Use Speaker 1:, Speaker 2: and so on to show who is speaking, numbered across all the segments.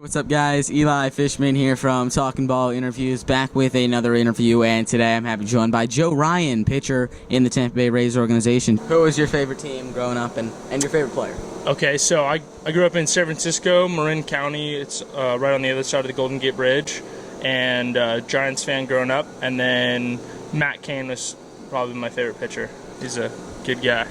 Speaker 1: What's up, guys? Eli Fishman here from Talking Ball Interviews, back with another interview, and today I'm happy to be joined by Joe Ryan, pitcher in the Tampa Bay Rays organization. Who was your favorite team growing up, and your favorite player?
Speaker 2: Okay, so I grew up in San Francisco, Marin County. It's right on the other side of the Golden Gate Bridge, and Giants fan growing up. And then Matt Cain was probably my favorite pitcher. He's a good guy.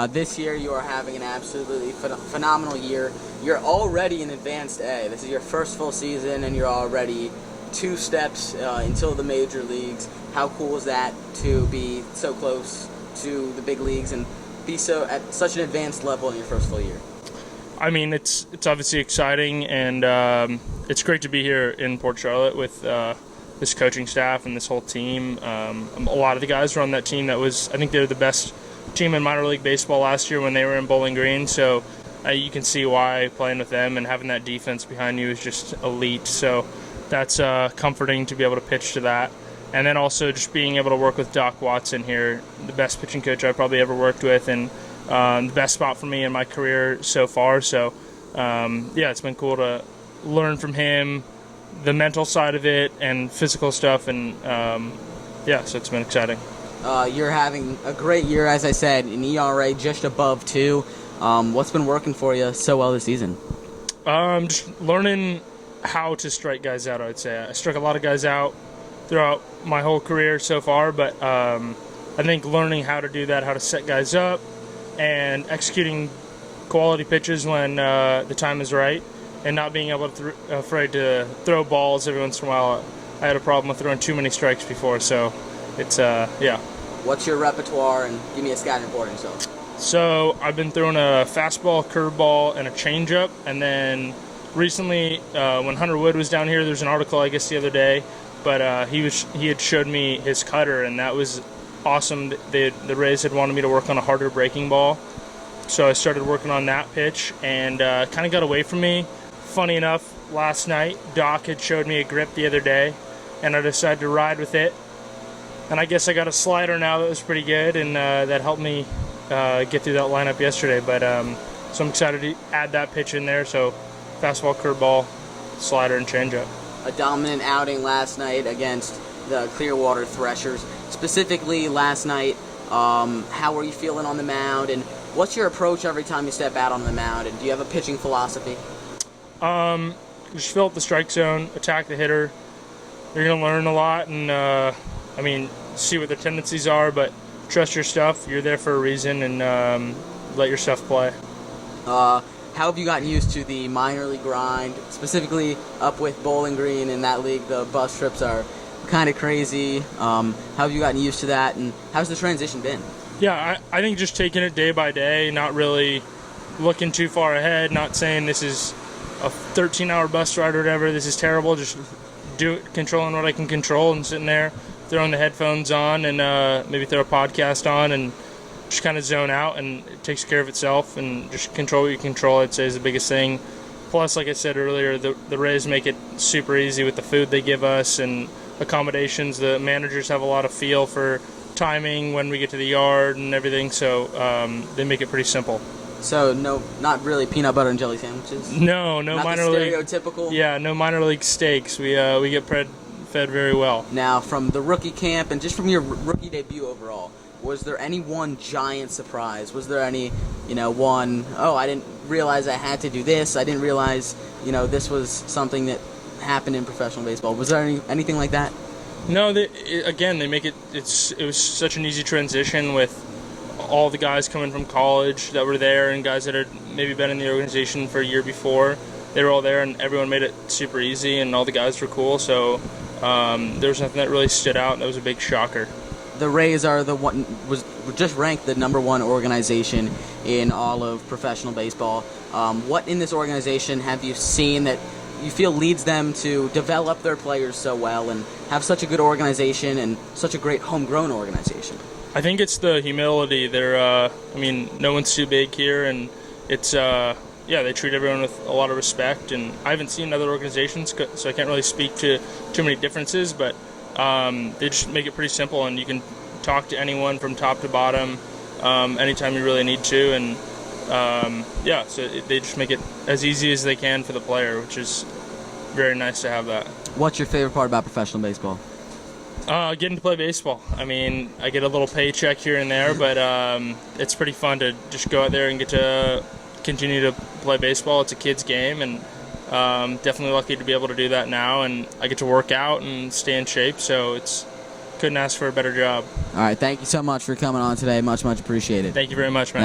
Speaker 1: This year you are having an absolutely phenomenal year. You're already in Advanced A. This is your first full season, and you're already 2 steps until the major leagues. How cool is that to be so close to the big leagues and be so at such an advanced level in your first full year?
Speaker 2: I mean, it's obviously exciting, and it's great to be here in Port Charlotte with this coaching staff and this whole team. A lot of the guys were on that team. I think they were the best team in minor league baseball last year when they were in Bowling Green, so you can see why playing with them and having that defense behind you is just elite. So that's comforting to be able to pitch to that. And then also just being able to work with Doc Watson here, the best pitching coach I've probably ever worked with, and the best spot for me in my career so far. So it's been cool to learn from him, the mental side of it and physical stuff, and so it's been exciting.
Speaker 1: You're having a great year, as I said, an ERA just above 2. What's been working for you so well this season?
Speaker 2: Just learning how to strike guys out, I would say. I struck a lot of guys out throughout my whole career so far, but I think learning how to do that, how to set guys up, and executing quality pitches when the time is right, and not being afraid to throw balls every once in a while. I had a problem with throwing too many strikes before, so it's,
Speaker 1: What's your repertoire, and give me a scouting report on yourself?
Speaker 2: So I've been throwing a fastball, curveball, and a changeup, and then recently when Hunter Wood was down here, there's an article I guess the other day, but he had showed me his cutter, and that was awesome. The Rays had wanted me to work on a harder breaking ball, so I started working on that pitch, and kind of got away from me. Funny enough, last night Doc had showed me a grip the other day, and I decided to ride with it. And I guess I got a slider now that was pretty good, and that helped me get through that lineup yesterday. But so I'm excited to add that pitch in there. So fastball, curveball, slider, and changeup.
Speaker 1: A dominant outing last night against the Clearwater Threshers. Specifically last night, how were you feeling on the mound, and what's your approach every time you step out on the mound? And do you have a pitching philosophy?
Speaker 2: Just fill up the strike zone, attack the hitter. You're going to learn a lot, and see what their tendencies are, but trust your stuff. You're there for a reason, and let your stuff play.
Speaker 1: How have you gotten used to the minor league grind, specifically up with Bowling Green in that league? The bus trips are kind of crazy. How have you gotten used to that, and how's the transition been?
Speaker 2: Yeah, I think just taking it day by day, not really looking too far ahead, not saying this is a 13-hour bus ride or whatever, this is terrible, just controlling what I can control and sitting there, throwing the headphones on, and maybe throw a podcast on and just kind of zone out, and it takes care of itself, and just control what you control, I'd say, is the biggest thing. Plus, like I said earlier, the Rays make it super easy with the food they give us and accommodations. The managers have a lot of feel for timing when we get to the yard and everything, so they make it pretty simple.
Speaker 1: So not really peanut butter and jelly sandwiches?
Speaker 2: No
Speaker 1: not
Speaker 2: minor
Speaker 1: the
Speaker 2: league.
Speaker 1: Stereotypical?
Speaker 2: Yeah, no minor league steaks. We get fed very well.
Speaker 1: Now, from the rookie camp and just from your rookie debut overall, was there any one giant surprise? Was there any, one, I didn't realize I had to do this. I didn't realize, this was something that happened in professional baseball. Was there anything like that?
Speaker 2: No, they make it was such an easy transition with all the guys coming from college that were there, and guys that had maybe been in the organization for a year before. They were all there, and everyone made it super easy, and all the guys were cool. So there was nothing that really stood out, and that was a big shocker.
Speaker 1: The Rays are was just ranked the #1 organization in all of professional baseball. What in this organization have you seen that you feel leads them to develop their players so well and have such a good organization and such a great homegrown organization?
Speaker 2: I think it's the humility. No one's too big here, and it's they treat everyone with a lot of respect. And I haven't seen other organizations, so I can't really speak to too many differences, but they just make it pretty simple, and you can talk to anyone from top to bottom anytime you really need to, and So they just make it as easy as they can for the player, which is very nice to have that.
Speaker 1: What's your favorite part about professional baseball?
Speaker 2: Getting to play baseball. I mean, I get a little paycheck here and there, but it's pretty fun to just go out there and get to continue to play baseball. It's a kid's game, and definitely lucky to be able to do that now. And I get to work out and stay in shape, so couldn't ask for a better job.
Speaker 1: All right, thank you so much for coming on today. Much appreciated.
Speaker 2: Thank you very much, man.